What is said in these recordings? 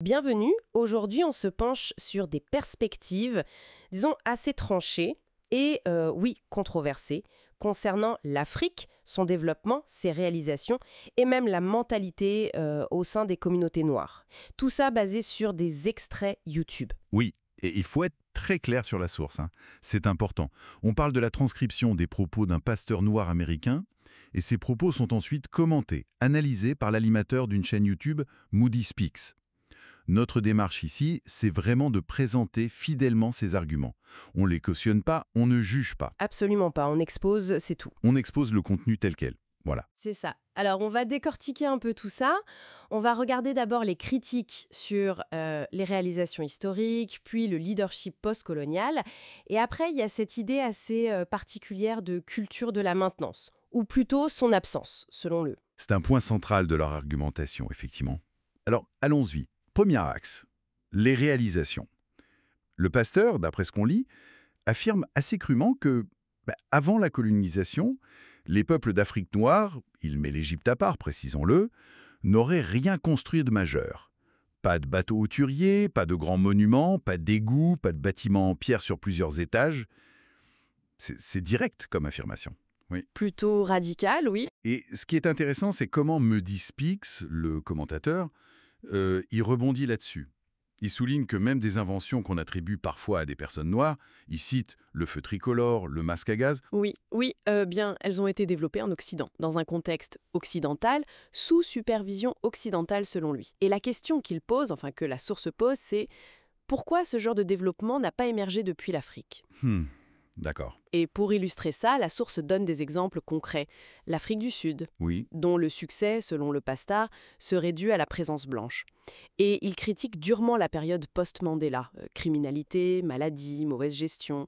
Bienvenue, aujourd'hui on se penche sur des perspectives, disons assez tranchées et oui, controversées, concernant l'Afrique, son développement, ses réalisations et même la mentalité au sein des communautés noires. Tout ça basé sur des extraits YouTube. Oui, et il faut être très clair sur la source, hein. C'est important. On parle de la transcription des propos d'un pasteur noir américain, et ces propos sont ensuite commentés, analysés par l'animateur d'une chaîne YouTube, Moody Speaks. Notre démarche ici, c'est vraiment de présenter fidèlement ces arguments. On ne les cautionne pas, on ne juge pas. Absolument pas, on expose, c'est tout. On expose le contenu tel quel. Voilà. C'est ça. Alors, on va décortiquer un peu tout ça. On va regarder d'abord les critiques sur les réalisations historiques, puis le leadership postcolonial. Et après, il y a cette idée assez particulière de culture de la maintenance, ou plutôt son absence, selon eux. C'est un point central de leur argumentation, effectivement. Alors, allons-y. Premier axe, les réalisations. Le pasteur, d'après ce qu'on lit, affirme assez crûment que, avant la colonisation, les peuples d'Afrique noire, il met l'Égypte à part, précisons-le, n'auraient rien construit de majeur. Pas de bateaux hauturiers, pas de grands monuments, pas d'égouts, pas de bâtiments en pierre sur plusieurs étages. C'est direct comme affirmation. Oui. Plutôt radical, oui. Et ce qui est intéressant, c'est comment Moody Speaks, le commentateur, il rebondit là-dessus. Il souligne que même des inventions qu'on attribue parfois à des personnes noires, il cite le feu tricolore, le masque à gaz. Oui, bien, elles ont été développées en Occident, dans un contexte occidental, sous supervision occidentale selon lui. Et la question qu'il pose, enfin que la source pose, c'est pourquoi ce genre de développement n'a pas émergé depuis l'Afrique ? D'accord. Et pour illustrer ça, la source donne des exemples concrets. L'Afrique du Sud, Oui. dont le succès, selon le pasteur, serait dû à la présence blanche. Et il critique durement la période post-Mandela, criminalité, maladie, mauvaise gestion.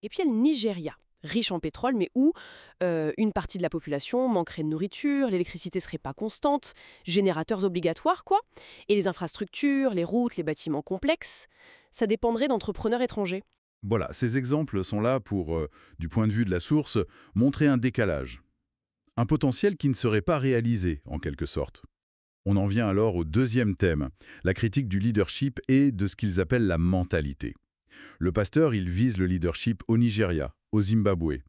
Et puis il y a le Nigeria, riche en pétrole, mais où une partie de la population manquerait de nourriture, l'électricité serait pas constante, générateurs obligatoires, quoi. Et les infrastructures, les routes, les bâtiments complexes, ça dépendrait d'entrepreneurs étrangers. Voilà, ces exemples sont là pour, du point de vue de la source, montrer un décalage. Un potentiel qui ne serait pas réalisé, en quelque sorte. On en vient alors au deuxième thème, la critique du leadership et de ce qu'ils appellent la mentalité. Le pasteur, il vise le leadership au Nigeria, au Zimbabwe,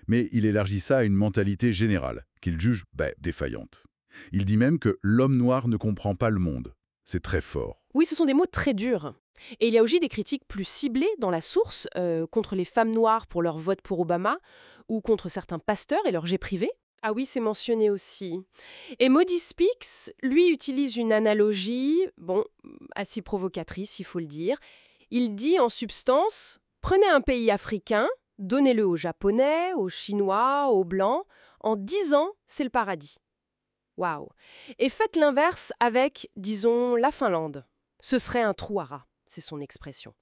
mais il élargit ça à une mentalité générale, qu'il juge défaillante. Il dit même que l'homme noir ne comprend pas le monde. C'est très fort. Oui, ce sont des mots très durs. Et il y a aussi des critiques plus ciblées dans la source, contre les femmes noires pour leur vote pour Obama, ou contre certains pasteurs et leur jet privé. Ah oui, c'est mentionné aussi. Et Moody Speaks, lui, utilise une analogie, assez provocatrice, il faut le dire. Il dit en substance, prenez un pays africain, donnez-le aux Japonais, aux Chinois, aux Blancs, en 10 ans, c'est le paradis. Waouh. Et faites l'inverse avec, disons, la Finlande. Ce serait un trou à rats, c'est son expression.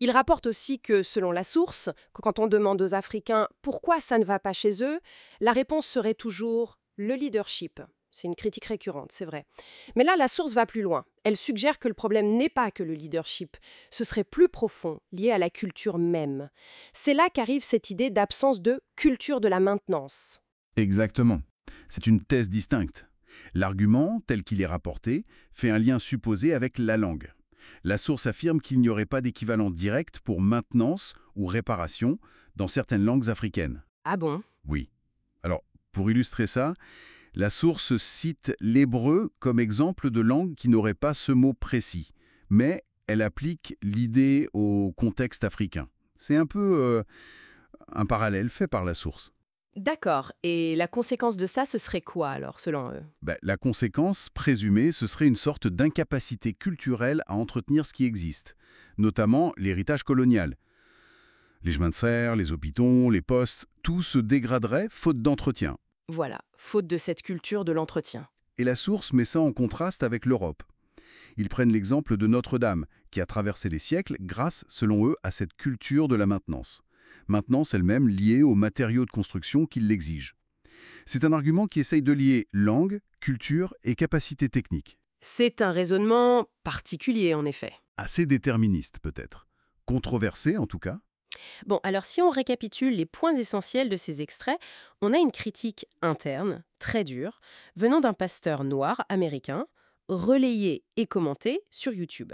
Il rapporte aussi que, selon la source, que quand on demande aux Africains pourquoi ça ne va pas chez eux, la réponse serait toujours le leadership. C'est une critique récurrente, c'est vrai. Mais là, la source va plus loin. Elle suggère que le problème n'est pas que le leadership. Ce serait plus profond, lié à la culture même. C'est là qu'arrive cette idée d'absence de culture de la maintenance. Exactement. C'est une thèse distincte. L'argument, tel qu'il est rapporté, fait un lien supposé avec la langue. La source affirme qu'il n'y aurait pas d'équivalent direct pour maintenance ou réparation dans certaines langues africaines. Ah bon ? Oui. Alors, pour illustrer ça, la source cite l'hébreu comme exemple de langue qui n'aurait pas ce mot précis, mais elle applique l'idée au contexte africain. C'est un peu un parallèle fait par la source. D'accord. Et la conséquence de ça, ce serait quoi alors, selon eux ? La conséquence présumée, ce serait une sorte d'incapacité culturelle à entretenir ce qui existe, notamment l'héritage colonial. Les chemins de fer, les hôpitaux, les postes, tout se dégraderait faute d'entretien. Voilà, faute de cette culture de l'entretien. Et la source met ça en contraste avec l'Europe. Ils prennent l'exemple de Notre-Dame, qui a traversé les siècles grâce, selon eux, à cette culture de la maintenance. Maintenance elle-même liée aux matériaux de construction qui l'exigent. C'est un argument qui essaye de lier langue, culture et capacité technique. C'est un raisonnement particulier, en effet. Assez déterministe, peut-être. Controversé, en tout cas. Bon, alors si on récapitule les points essentiels de ces extraits, on a une critique interne, très dure, venant d'un pasteur noir américain, relayée et commentée sur YouTube.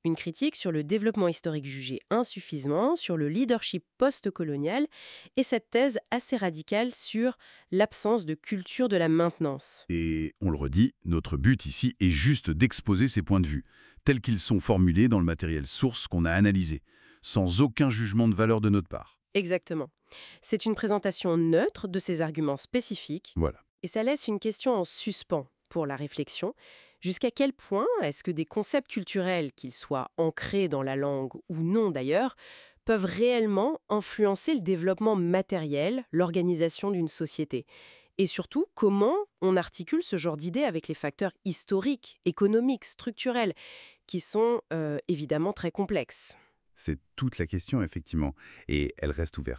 Une critique sur le développement historique jugé insuffisant, sur le leadership post-colonial et cette thèse assez radicale sur l'absence de culture de la maintenance. Et on le redit, notre but ici est juste d'exposer ces points de vue, tels qu'ils sont formulés dans le matériel source qu'on a analysé, sans aucun jugement de valeur de notre part. Exactement. C'est une présentation neutre de ces arguments spécifiques Voilà. et ça laisse une question en suspens pour la réflexion. Jusqu'à quel point est-ce que des concepts culturels, qu'ils soient ancrés dans la langue ou non d'ailleurs, peuvent réellement influencer le développement matériel, l'organisation d'une société? Et surtout, comment on articule ce genre d'idées avec les facteurs historiques, économiques, structurels, qui sont évidemment très complexes? C'est toute la question, effectivement, et elle reste ouverte.